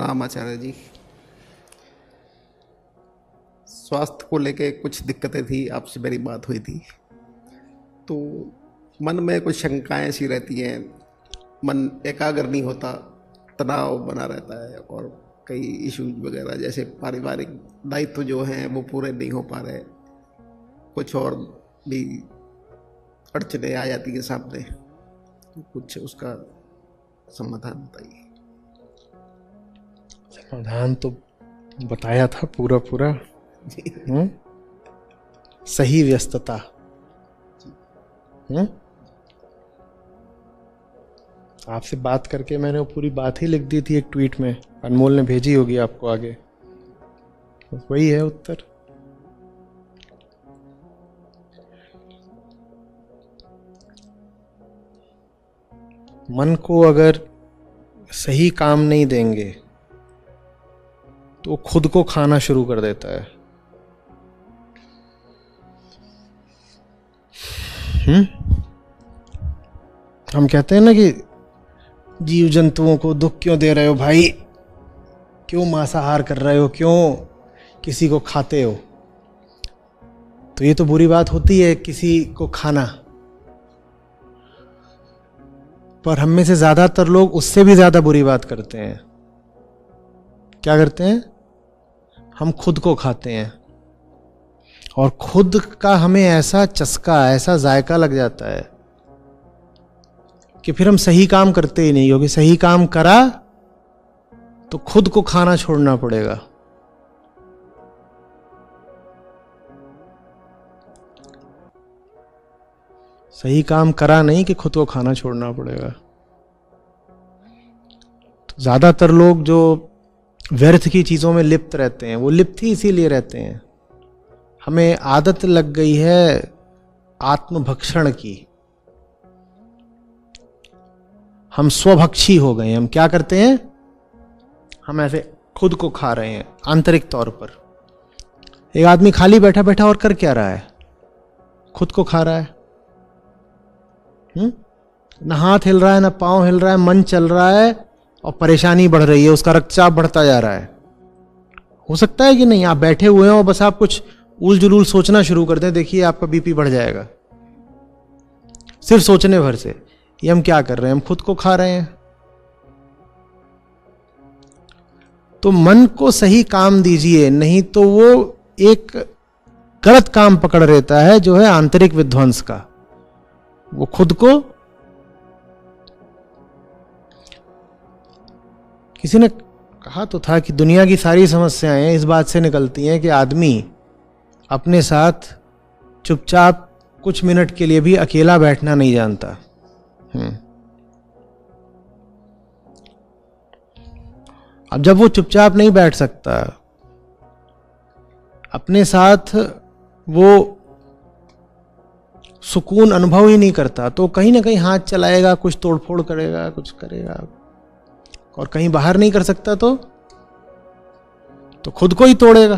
नाम आचार्य जी। स्वास्थ्य को लेके कुछ दिक्कतें थी, आपसे मेरी बात हुई थी, तो मन में कुछ शंकाएं सी रहती हैं, मन एकाग्र नहीं होता, तनाव बना रहता है और कई इश्यूज वगैरह जैसे पारिवारिक दायित्व जो हैं वो पूरे नहीं हो पा रहे, कुछ और भी अड़चने आ जाती हैं सामने, तो कुछ उसका समाधान बताइए। समाधान तो बताया था पूरा। सही व्यस्तता। आपसे बात करके मैंने वो पूरी बात ही लिख दी थी एक ट्वीट में, अनमोल ने भेजी होगी आपको आगे, वही है उत्तर। मन को अगर सही काम नहीं देंगे तो खुद को खाना शुरू कर देता है। हम कहते हैं ना कि जीव जंतुओं को दुख क्यों दे रहे हो भाई, क्यों मांसाहार कर रहे हो, क्यों किसी को खाते हो। तो ये तो बुरी बात होती है किसी को खाना, पर हम में से ज्यादातर लोग उससे भी ज्यादा बुरी बात करते हैं। क्या करते हैं? हम खुद को खाते हैं और खुद का हमें ऐसा चस्का, ऐसा जायका लग जाता है कि फिर हम सही काम करते ही नहीं, क्योंकि सही काम करा तो खुद को खाना छोड़ना पड़ेगा। सही काम करा नहीं कि खुद को खाना छोड़ना पड़ेगा। तो ज्यादातर लोग जो व्यर्थ की चीजों में लिप्त रहते हैं, वो लिप्त ही इसीलिए रहते हैं, हमें आदत लग गई है आत्मभक्षण की। हम स्वभक्षी हो गए हैं। हम क्या करते हैं? हम ऐसे खुद को खा रहे हैं आंतरिक तौर पर। एक आदमी खाली बैठा बैठा और कर क्या रहा है? खुद को खा रहा है। ना हाथ हिल रहा है, ना पांव हिल रहा है, मन चल रहा है और परेशानी बढ़ रही है, उसका रक्तचाप बढ़ता जा रहा है। हो सकता है कि नहीं, आप बैठे हुए हैं और बस आप कुछ उल जुलूल सोचना शुरू कर दें, देखिए आपका बीपी बढ़ जाएगा सिर्फ सोचने भर से। ये हम क्या कर रहे हैं? हम खुद को खा रहे हैं। तो मन को सही काम दीजिए, नहीं तो वो एक गलत काम पकड़ लेता है जो है आंतरिक विध्वंस का। वो खुद को, किसी ने कहा तो था कि दुनिया की सारी समस्याएं इस बात से निकलती हैं कि आदमी अपने साथ चुपचाप कुछ मिनट के लिए भी अकेला बैठना नहीं जानता। अब जब वो चुपचाप नहीं बैठ सकता, अपने साथ वो सुकून अनुभव ही नहीं करता, तो कहीं ना कहीं हाथ चलाएगा, कुछ तोड़फोड़ करेगा, कुछ करेगा। और कहीं बाहर नहीं कर सकता तो खुद को ही तोड़ेगा,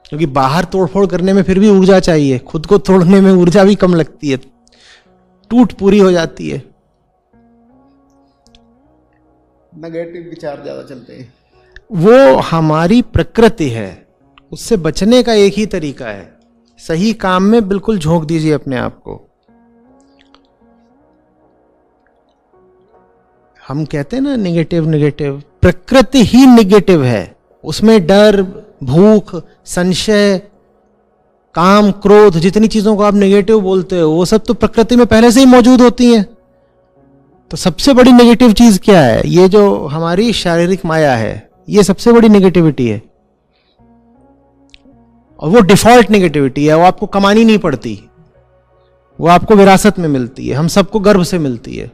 क्योंकि बाहर तोड़फोड़ करने में फिर भी ऊर्जा चाहिए, खुद को तोड़ने में ऊर्जा भी कम लगती है, टूट पूरी हो जाती है। नेगेटिव विचार ज्यादा चलते हैं। वो हमारी प्रकृति है, उससे बचने का एक ही तरीका है, सही काम में बिल्कुल झोंक दीजिए अपने आप को। हम कहते हैं ना नेगेटिव, प्रकृति ही नेगेटिव है। उसमें डर, भूख, संशय, काम, क्रोध, जितनी चीजों को आप नेगेटिव बोलते हो वो सब तो प्रकृति में पहले से ही मौजूद होती हैं। तो सबसे बड़ी नेगेटिव चीज क्या है? ये जो हमारी शारीरिक माया है, ये सबसे बड़ी नेगेटिविटी है। और वो डिफॉल्ट नेगेटिविटी है, वो आपको कमानी नहीं पड़ती, वो आपको विरासत में मिलती है, हम सबको गर्भ से मिलती है।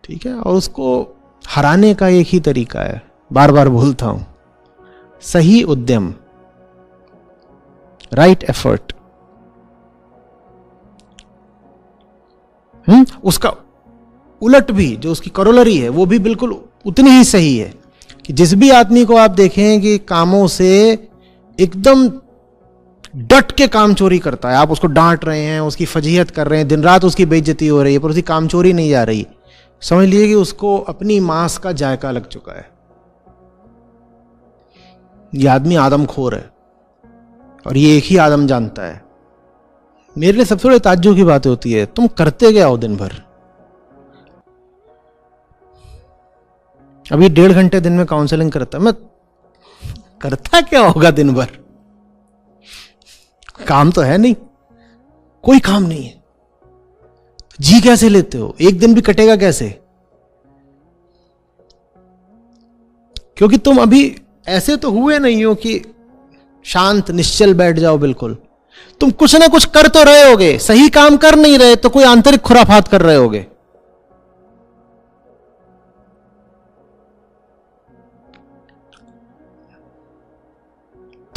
ठीक है? और उसको हराने का एक ही तरीका है, बार बार बोलता हूं, सही उद्यम, राइट एफर्ट। उसका उलट भी, जो उसकी करोलरी है, वो भी बिल्कुल उतनी ही सही है कि जिस भी आदमी को आप देखें कि कामों से एकदम डट के काम चोरी करता है, आप उसको डांट रहे हैं, उसकी फजीहत कर रहे हैं, दिन रात उसकी बेइज्जती हो रही है, पर उसकी काम चोरी नहीं जा रही, समझ लीजिए कि उसको अपनी मांस का जायका लग चुका है। ये आदमी आदमखोर है और ये एक ही आदम जानता है। मेरे लिए सबसे बड़ी ताज्जुब की बात होती है, तुम करते क्या हो दिन भर? अभी 1.5 घंटे दिन में काउंसलिंग करता, मैं करता क्या होगा दिन भर? काम तो है नहीं, कोई काम नहीं है, जी कैसे लेते हो? एक दिन भी कटेगा कैसे? क्योंकि तुम अभी ऐसे तो हुए नहीं हो कि शांत निश्चल बैठ जाओ। बिल्कुल तुम कुछ ना कुछ कर तो रहे होगे। सही काम कर नहीं रहे तो कोई आंतरिक खुराफात कर रहे होगे।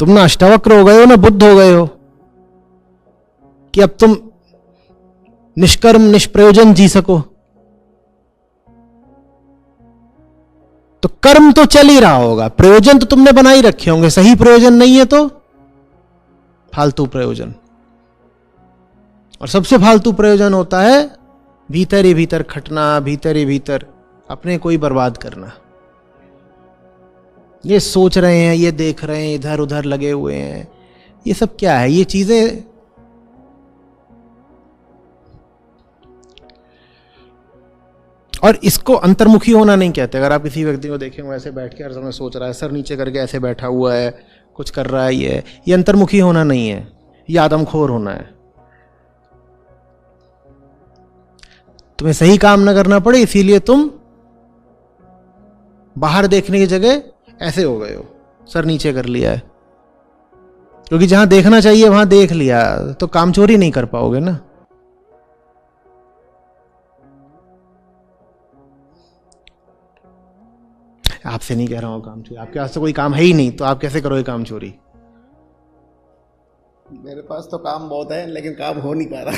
तुम ना अष्टावक्र हो गए हो ना बुद्ध हो गए हो कि अब तुम निष्कर्म निष्प्रयोजन जी सको। तो कर्म तो चल ही रहा होगा, प्रयोजन तो तुमने बना ही रखे होंगे। सही प्रयोजन नहीं है तो फालतू प्रयोजन। और सबसे फालतू प्रयोजन होता है भीतर ही भीतर खटना, भीतर ही भीतर अपने को ही बर्बाद करना। ये सोच रहे हैं, ये देख रहे हैं, इधर उधर लगे हुए हैं, ये सब क्या है? ये चीजें और इसको अंतर्मुखी होना नहीं कहते। अगर आप किसी व्यक्ति को देखेंगे ऐसे बैठ के हर समय सोच रहा है, सर नीचे करके ऐसे बैठा हुआ है, कुछ कर रहा है, ये अंतर्मुखी होना नहीं है, ये आदमखोर होना है। तुम्हें सही काम न करना पड़े इसीलिए तुम बाहर देखने की जगह ऐसे हो गए हो, सर नीचे कर लिया है। क्योंकि जहां देखना चाहिए वहां देख लिया तो काम चोरी नहीं कर पाओगे ना। आपसे नहीं कह रहा हूं काम चोरी, आपके पास तो कोई काम है ही नहीं, तो आप कैसे करोगे काम चोरी? मेरे पास तो काम बहुत है लेकिन काम हो नहीं पा रहा।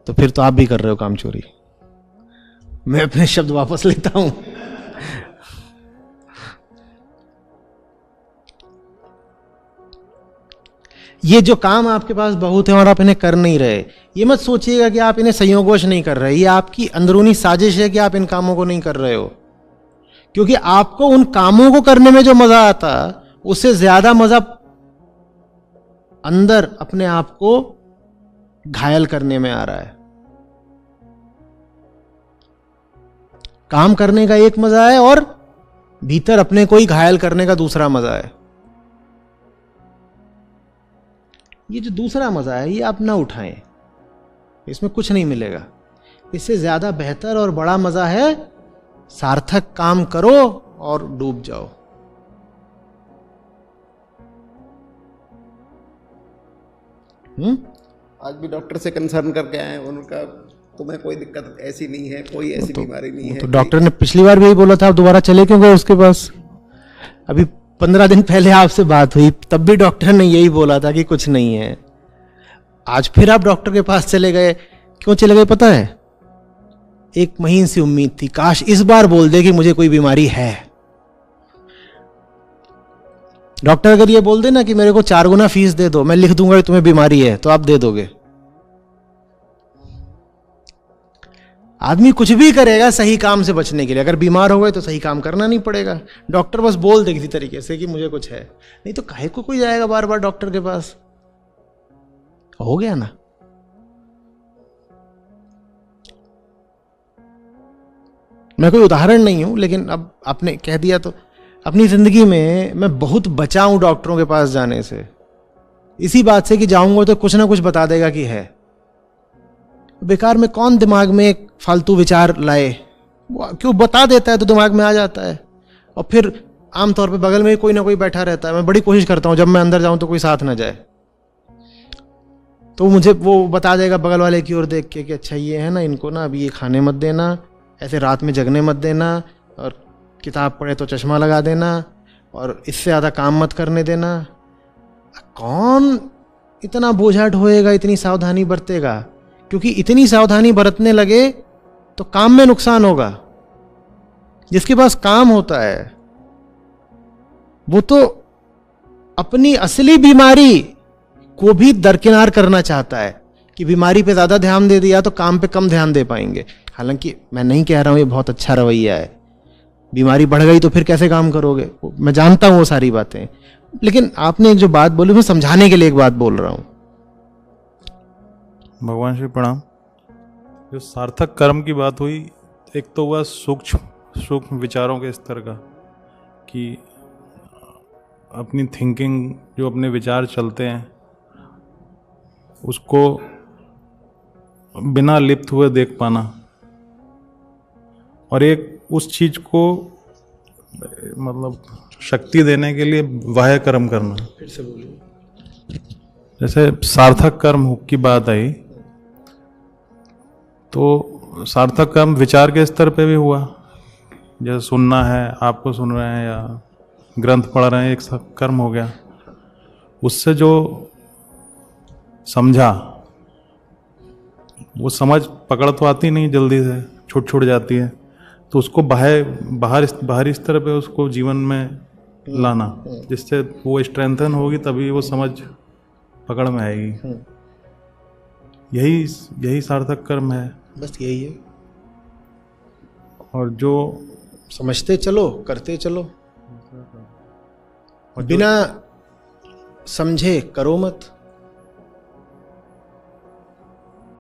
तो फिर तो आप भी कर रहे हो काम चोरी। मैं अपने शब्द वापस लेता हूं। ये जो काम आपके पास बहुत है और आप इन्हें कर नहीं रहे, ये मत सोचिएगा कि आप इन्हें संयोगवश नहीं कर रहे। ये आपकी अंदरूनी साजिश है कि आप इन कामों को नहीं कर रहे हो। क्योंकि आपको उन कामों को करने में जो मजा आता, उससे ज्यादा मजा अंदर अपने आप को घायल करने में आ रहा है। काम करने का एक मजा है और भीतर अपने को ही घायल करने का दूसरा मजा है। ये जो दूसरा मजा है ये आप ना उठाएं, इसमें कुछ नहीं मिलेगा। इससे ज्यादा बेहतर और बड़ा मजा है सार्थक काम करो और डूब जाओ। आज भी डॉक्टर से कंसर्न करके आए, उनका तुम्हें कोई दिक्कत ऐसी नहीं है, कोई ऐसी बीमारी नहीं है। तो डॉक्टर ने पिछली बार भी यही बोला था, आप दोबारा चले क्यों गए उसके पास? अभी 15 दिन पहले आपसे बात हुई, तब भी डॉक्टर ने यही बोला था कि कुछ नहीं है। आज फिर आप डॉक्टर के पास चले गए। क्यों चले गए पता है? एक महीने से उम्मीद थी काश इस बार बोल दे कि मुझे कोई बीमारी है। डॉक्टर अगर ये बोल दे ना कि मेरे को 4 गुना फीस दे दो, मैं लिख दूंगा कि तुम्हें बीमारी है, तो आप दे दोगे? आदमी कुछ भी करेगा सही काम से बचने के लिए। अगर बीमार हो गए तो सही काम करना नहीं पड़ेगा। डॉक्टर बस बोल दे किसी तरीके से कि मुझे कुछ है, नहीं तो काहे को कोई जाएगा बार बार डॉक्टर के पास? हो गया ना। मैं कोई उदाहरण नहीं हूं, लेकिन अब आपने कह दिया तो अपनी जिंदगी में मैं बहुत बचा हूं डॉक्टरों के पास जाने से, इसी बात से कि जाऊंगा तो कुछ ना कुछ बता देगा कि है। बेकार में कौन दिमाग में एक फालतू विचार लाए? क्यों बता देता है तो दिमाग में आ जाता है। और फिर आमतौर पे बगल में कोई ना कोई बैठा रहता है। मैं बड़ी कोशिश करता हूं जब मैं अंदर जाऊं तो कोई साथ ना जाए, तो मुझे वो बता देगा बगल वाले की ओर देख के कि अच्छा ये है ना, इनको ना अभी ये खाने मत देना, ऐसे रात में जगने मत देना, और किताब पढ़े तो चश्मा लगा देना, और इससे ज़्यादा काम मत करने देना। कौन इतना बोझा ढोएगा, इतनी सावधानी बरतेगा? क्योंकि इतनी सावधानी बरतने लगे तो काम में नुकसान होगा। जिसके पास काम होता है वो तो अपनी असली बीमारी को भी दरकिनार करना चाहता है कि बीमारी पे ज़्यादा ध्यान दे दिया तो काम पे कम ध्यान दे पाएंगे। हालांकि मैं नहीं कह रहा हूँ ये बहुत अच्छा रवैया है, बीमारी बढ़ गई तो फिर कैसे काम करोगे, मैं जानता हूँ वो सारी बातें, लेकिन आपने एक जो बात बोली मैं समझाने के लिए एक बात बोल रहा हूँ। भगवान श्री प्रणाम। जो सार्थक कर्म की बात हुई, एक तो हुआ सूक्ष्म विचारों के स्तर का, कि अपनी थिंकिंग, जो अपने विचार चलते हैं उसको बिना लिप्त हुए देख पाना, और एक उस चीज को मतलब शक्ति देने के लिए बाह्य कर्म करना। फिर से बोलिए। जैसे सार्थक कर्म की बात आई, तो सार्थक कर्म विचार के स्तर पे भी हुआ, जैसे सुनना है, आपको सुन रहे हैं या ग्रंथ पढ़ रहे हैं, एक कर्म हो गया। उससे जो समझा, वो समझ पकड़ तो आती नहीं, जल्दी से छूट जाती है, तो उसको बाहरी स्तर पे उसको जीवन में लाना, जिससे वो स्ट्रेंथन होगी, तभी वो समझ पकड़ में आएगी। यही सार्थक कर्म है। बस यही है, और जो समझते चलो, करते चलो, बिना समझे करो मत।